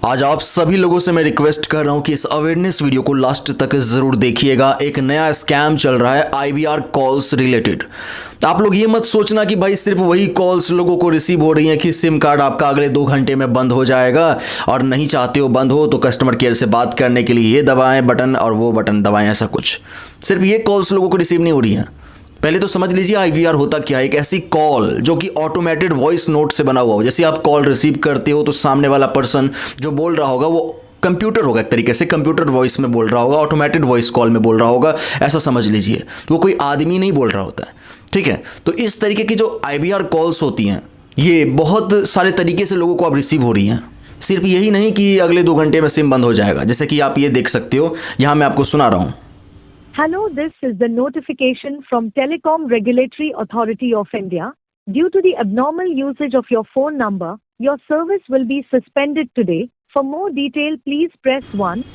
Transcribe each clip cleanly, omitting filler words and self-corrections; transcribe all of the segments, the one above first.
आज आप सभी लोगों से मैं रिक्वेस्ट कर रहा हूं कि इस अवेयरनेस वीडियो को लास्ट तक ज़रूर देखिएगा। एक नया स्कैम चल रहा है IVR कॉल्स रिलेटेड। तो आप लोग ये मत सोचना कि भाई सिर्फ वही कॉल्स लोगों को रिसीव हो रही हैं कि सिम कार्ड आपका अगले 2 घंटे में बंद हो जाएगा और नहीं चाहते हो बंद हो तो कस्टमर केयर से बात करने के लिए ये दबाएं बटन और वो बटन दबाएं। ऐसा कुछ सिर्फ ये कॉल्स लोगों को रिसीव नहीं हो रही हैं। पहले तो समझ लीजिए IVR होता क्या है। एक ऐसी कॉल जो कि ऑटोमेटेड वॉइस नोट से बना हुआ हो। जैसे आप कॉल रिसीव करते हो तो सामने वाला पर्सन जो बोल रहा होगा वो कंप्यूटर होगा, एक तरीके से कंप्यूटर वॉइस में बोल रहा होगा, ऑटोमेटेड वॉइस कॉल में बोल रहा होगा, ऐसा समझ लीजिए। तो वो कोई आदमी नहीं बोल रहा होता है, ठीक है। तो इस तरीके की जो IVR कॉल्स होती हैं ये बहुत सारे तरीके से लोगों को अब रिसीव हो रही हैं। सिर्फ यही नहीं कि अगले 2 घंटे में सिम बंद हो जाएगा, जैसे कि आप ये देख सकते हो, यहाँ मैं आपको सुना रहा हूँ। Hello, this is the notification from Telecom Regulatory Authority of India. Due to the abnormal usage of your phone number, your service will be suspended today. For more detail, please press 1.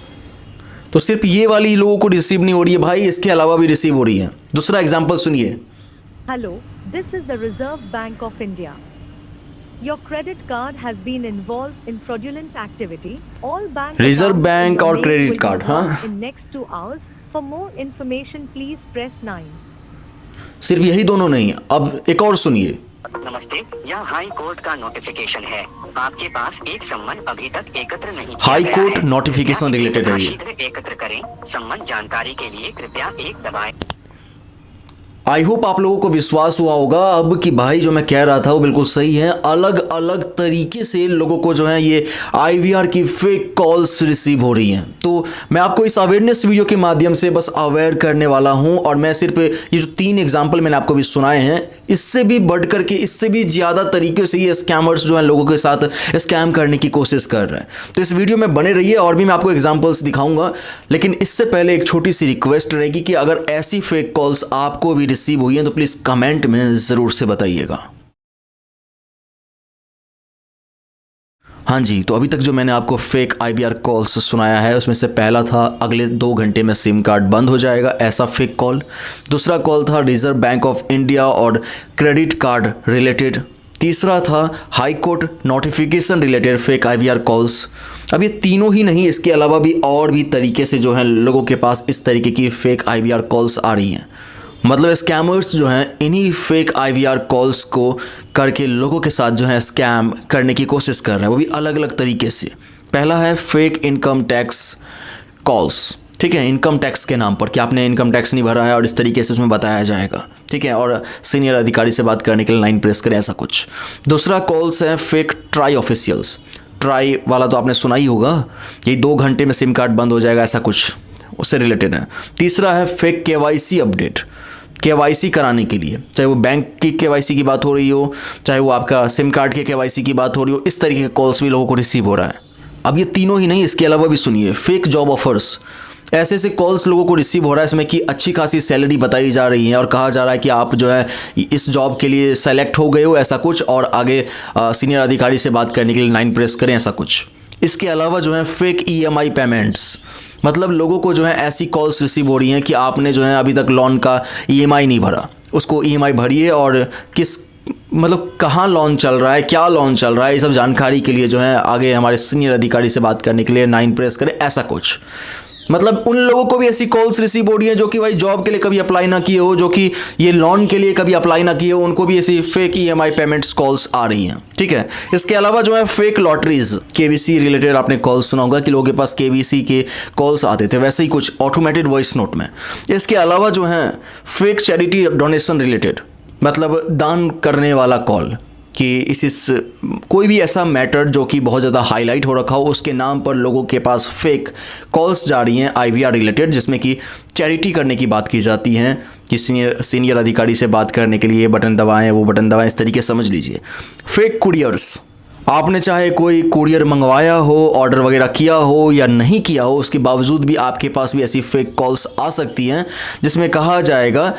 तो सिर्फ ये वाली लोगों को receive नहीं हो रही है भाई, इसके अलावा भी रिसीव हो रही है। दूसरा एग्जांपल सुनिए। Hello, this is the Reserve Bank of India. Your credit card has been involved in fraudulent activity. All bank Reserve Bank accounts in your और name credit will be card, हाँ। blocked in next 2 hours. For more information, please press 9. सिर्फ यही दोनों नहीं, अब एक और सुनिए। नमस्ते, यह हाई कोर्ट का नोटिफिकेशन है। आपके पास एक सम्मन अभी तक एकत्र नहीं किया हाई गया कोर्ट है। नोटिफिकेशन रिलेटेड है ये। शीघ्र एकत्र करें। सम्मन जानकारी के लिए कृपया 1 दबाएं। आई होप आप लोगों को विश्वास हुआ होगा अब कि भाई जो मैं कह रहा था वो बिल्कुल सही है। अलग अलग तरीके से लोगों को जो है ये IVR की फेक कॉल्स रिसीव हो रही हैं। तो मैं आपको इस अवेयरनेस वीडियो के माध्यम से बस अवेयर करने वाला हूं और मैं सिर्फ ये जो 3 एग्जाम्पल मैंने आपको भी सुनाए हैं, इससे भी बढ़ करके इससे भी ज़्यादा तरीके से ये स्कैमर्स जो हैं लोगों के साथ स्कैम करने की कोशिश कर रहे हैं। तो इस वीडियो में बने रहिए और भी मैं आपको एग्जाम्पल्स दिखाऊंगा। लेकिन इससे पहले एक छोटी सी रिक्वेस्ट रहेगी कि अगर ऐसी फेक कॉल्स आपको भी रिसीव हुई हैं तो प्लीज़ कमेंट में ज़रूर से बताइएगा। हाँ जी, तो अभी तक जो मैंने आपको फेक IVR कॉल्स सुनाया है उसमें से पहला था अगले 2 घंटे में सिम कार्ड बंद हो जाएगा, ऐसा फेक कॉल। दूसरा कॉल था रिजर्व बैंक ऑफ इंडिया और क्रेडिट कार्ड रिलेटेड। तीसरा था high court notification related fake IVR calls. अब ये तीनों ही नहीं, इसके अलावा भी और भी तरीके से जो है लोगों के पास इस तरीके की फेक IVR कॉल्स आ रही हैं। मतलब स्कैमर्स जो हैं इन्हीं फेक IVR कॉल्स को करके लोगों के साथ जो है स्कैम करने की कोशिश कर रहे हैं, वो भी अलग अलग तरीके से। पहला है फेक इनकम टैक्स कॉल्स, ठीक है, इनकम टैक्स के नाम पर कि आपने इनकम टैक्स नहीं भरा है और इस तरीके से उसमें बताया जाएगा, ठीक है, और सीनियर अधिकारी से बात करने के लिए 9 प्रेस करें, ऐसा कुछ। दूसरा कॉल्स है फेक ट्राई ऑफिशियल्स। ट्राई वाला तो आपने सुना ही होगा, यही 2 घंटे में सिम कार्ड बंद हो जाएगा, ऐसा कुछ उससे रिलेटेड है। तीसरा है फेक KYC अपडेट, KYC कराने के लिए, चाहे वो बैंक की KYC की बात हो रही हो, चाहे वो आपका सिम कार्ड के KYC की बात हो रही हो, इस तरीके के कॉल्स भी लोगों को रिसीव हो रहा है। अब ये तीनों ही नहीं, इसके अलावा भी सुनिए फेक जॉब ऑफर्स। ऐसे ऐसे कॉल्स लोगों को रिसीव हो रहा है इसमें कि अच्छी खासी सैलरी बताई जा रही है और कहा जा रहा है कि आप जो है इस जॉब के लिए सेलेक्ट हो गए हो, ऐसा कुछ, और आगे सीनियर अधिकारी से बात करने के लिए 9 प्रेस करें, ऐसा कुछ। इसके अलावा जो है फेक EMI पेमेंट्स, मतलब लोगों को जो है ऐसी कॉल्स रिसीव हो रही हैं कि आपने जो है अभी तक लोन का EMI नहीं भरा, उसको EMI भरिए और किस मतलब कहाँ लोन चल रहा है, क्या लोन चल रहा है, ये सब जानकारी के लिए जो है आगे हमारे सीनियर अधिकारी से बात करने के लिए 9 प्रेस करें, ऐसा कुछ। मतलब उन लोगों को भी ऐसी कॉल्स रिसीव हो रही हैं जो कि भाई जॉब के लिए कभी अप्लाई ना किए हो, जो कि ये लोन के लिए कभी अप्लाई ना किए हो, उनको भी ऐसी फेक EMI पेमेंट्स कॉल्स आ रही हैं, ठीक है। इसके अलावा जो है फेक लॉटरीज, KVC रिलेटेड आपने कॉल्स सुना होगा कि लोगों के पास KVC के कॉल्स आते थे, वैसे ही कुछ ऑटोमेटेड वॉइस नोट में। इसके अलावा जो है फेक चैरिटी डोनेशन रिलेटेड, मतलब दान करने वाला कॉल कि इस कोई भी ऐसा मैटर जो कि बहुत ज़्यादा हाईलाइट हो रखा हो उसके नाम पर लोगों के पास फेक कॉल्स जा रही हैं IVR रिलेटेड, जिसमें कि चैरिटी करने की बात की जाती है कि सीनियर अधिकारी से बात करने के लिए बटन दबाएं, वो बटन दबाएं, इस तरीके समझ लीजिए। फेक कुरियर्स, आपने चाहे कोई कुरियर मंगवाया हो, ऑर्डर वगैरह किया हो या नहीं किया हो, उसके बावजूद भी आपके पास भी ऐसी फेक कॉल्स आ सकती हैं जिसमें कहा जाएगा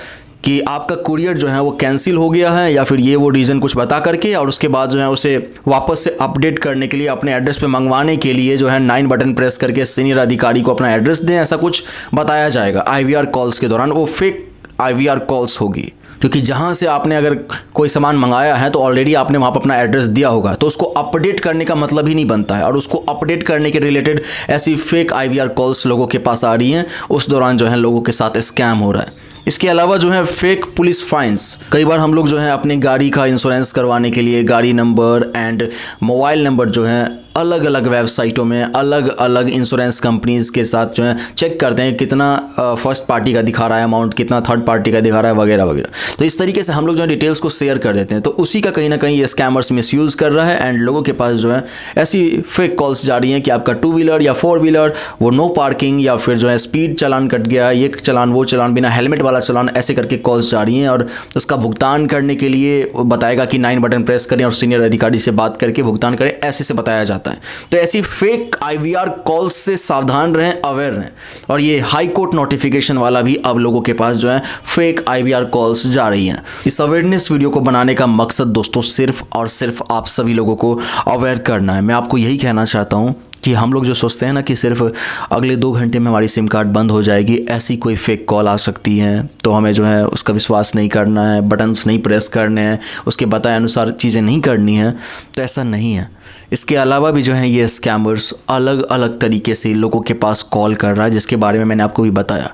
कि आपका कुरियर जो है वो कैंसिल हो गया है या फिर ये वो रीज़न कुछ बता करके, और उसके बाद जो है उसे वापस से अपडेट करने के लिए अपने एड्रेस पे मंगवाने के लिए जो है 9 बटन प्रेस करके सीनियर अधिकारी को अपना एड्रेस दें, ऐसा कुछ बताया जाएगा IVR कॉल्स के दौरान। वो फेक IVR कॉल्स होगी, क्योंकि जहाँ से आपने अगर कोई सामान मंगाया है तो ऑलरेडी आपने वहाँ पर अपना एड्रेस दिया होगा, तो उसको अपडेट करने का मतलब ही नहीं बनता है। और उसको अपडेट करने के रिलेटेड ऐसी फेक IVR कॉल्स लोगों के पास आ रही हैं, उस दौरान जो है लोगों के साथ स्कैम हो रहा है। इसके अलावा जो है फेक पुलिस फाइन्स, कई बार हम लोग जो है अपनी गाड़ी का इंश्योरेंस करवाने के लिए गाड़ी नंबर एंड मोबाइल नंबर जो है अलग अलग वेबसाइटों में अलग अलग इंश्योरेंस कंपनीज के साथ जो है चेक करते हैं कितना फर्स्ट पार्टी का दिखा रहा है अमाउंट, कितना थर्ड पार्टी का दिखा रहा है वगैरह वगैरह। तो इस तरीके से हम लोग जो है डिटेल्स को शेयर कर देते हैं, तो उसी का कहीं ना कहीं ये स्कैमर्स मिसयूज़ कर रहा है एंड लोगों के पास जो है ऐसी फेक कॉल्स जा रही हैं कि आपका 2 व्हीलर या 4 व्हीलर वो नो पार्किंग या फिर जो है स्पीड चालान कट गया, ये चालान वो चालान, बिना हेलमेट वाला चालान, ऐसे करके कॉल्स जा रही हैं। और उसका भुगतान करने के लिए वो बताएगा कि 9 बटन प्रेस करें और सीनियर अधिकारी से बात करके भुगतान करें, ऐसे से बताया जाता है। तो ऐसी फेक IVR कॉल्स से सावधान रहें, अवेयर रहें। और ये हाई कोर्ट नोटिफिकेशन वाला भी अब लोगों के पास जो है फेक IVR कॉल्स जा रही हैं। इस अवेयरनेस वीडियो को बनाने का मकसद दोस्तों सिर्फ और सिर्फ आप सभी लोगों को अवेयर करना है। मैं आपको यही कहना चाहता हूँ कि हम लोग जो सोचते हैं ना कि सिर्फ अगले 2 घंटे में हमारी सिम कार्ड बंद हो जाएगी, ऐसी कोई फेक कॉल आ सकती है तो हमें जो है उसका विश्वास नहीं करना है, बटन्स नहीं प्रेस करने हैं, उसके बताए अनुसार चीज़ें नहीं करनी है, तो ऐसा नहीं है। इसके अलावा भी जो है ये स्कैमर्स अलग अलग तरीके से लोगों के पास कॉल कर रहा है, जिसके बारे में मैंने आपको भी बताया।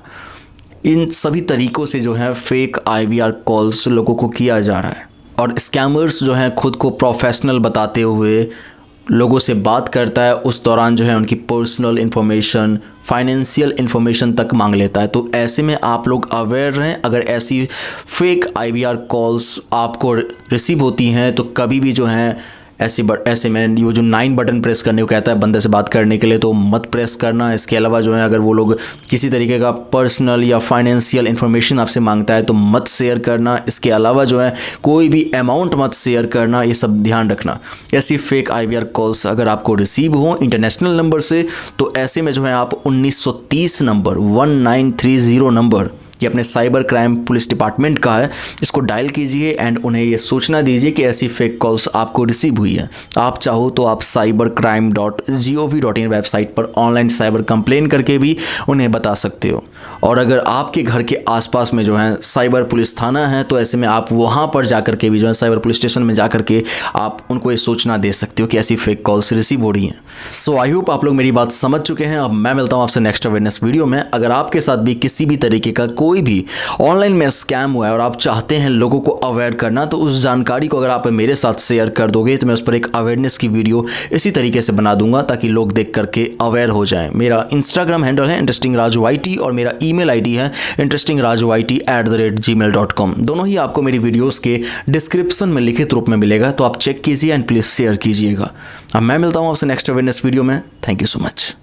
इन सभी तरीक़ों से जो है फेक IVR कॉल्स लोगों को किया जा रहा है और स्कैमर्स जो हैं खुद को प्रोफेशनल बताते हुए लोगों से बात करता है, उस दौरान जो है उनकी पर्सनल इन्फॉर्मेशन, फाइनेंशियल इन्फॉर्मेशन तक मांग लेता है। तो ऐसे में आप लोग अवेयर रहें, अगर ऐसी फेक IVR कॉल्स आपको रिसीव होती हैं तो कभी भी जो है ऐसे में ये जो 9 बटन प्रेस करने को कहता है बंदे से बात करने के लिए, तो मत प्रेस करना। इसके अलावा जो है अगर वो लोग किसी तरीके का पर्सनल या फाइनेंशियल इन्फॉर्मेशन आपसे मांगता है तो मत शेयर करना। इसके अलावा जो है कोई भी अमाउंट मत शेयर करना, ये सब ध्यान रखना। ऐसी फेक IVR कॉल्स अगर आपको रिसीव हो इंटरनेशनल नंबर से, तो ऐसे में जो है आप 1930 नंबर 1930 नंबर, ये अपने साइबर क्राइम पुलिस डिपार्टमेंट का है, इसको डायल कीजिए एंड उन्हें ये सूचना दीजिए कि ऐसी फेक कॉल्स आपको रिसीव हुई है। आप चाहो तो आप cybercrime.gov.in वेबसाइट पर ऑनलाइन साइबर कंप्लेन करके भी उन्हें बता सकते हो। और अगर आपके घर के आसपास में जो है साइबर पुलिस थाना है, तो ऐसे में आप वहाँ पर जाकर के भी जो है साइबर पुलिस स्टेशन में जाकर के आप उनको ये सूचना दे सकते हो कि ऐसी फेक कॉल्स रिसीव हो रही हैं। सो आई होप आप लोग मेरी बात समझ चुके हैं। अब मैं मिलता हूँ आपसे नेक्स्ट अवेयरनेस वीडियो में। अगर आपके साथ भी किसी भी तरीके का कोई भी ऑनलाइन में स्कैम हुआ है और आप चाहते हैं लोगों को अवेयर करना, तो उस जानकारी को अगर आप मेरे साथ शेयर कर दोगे तो मैं उस पर एक अवेयरनेस की वीडियो इसी तरीके से बना दूंगा ताकि लोग देख करके अवेयर हो जाएं। मेरा इंस्टाग्राम हैंडल है InterestingRajuIT और मेरा ईमेल ID है interestingrajuit@gmail.com। दोनों ही आपको मेरी वीडियोस के डिस्क्रिप्शन में लिखित रूप में मिलेगा, तो आप चेक कीजिए एंड प्लीज़ शेयर कीजिएगा। अब मैं मिलता हूँ आपसे नेक्स्ट अवेयरनेस वीडियो में। Thank you so much.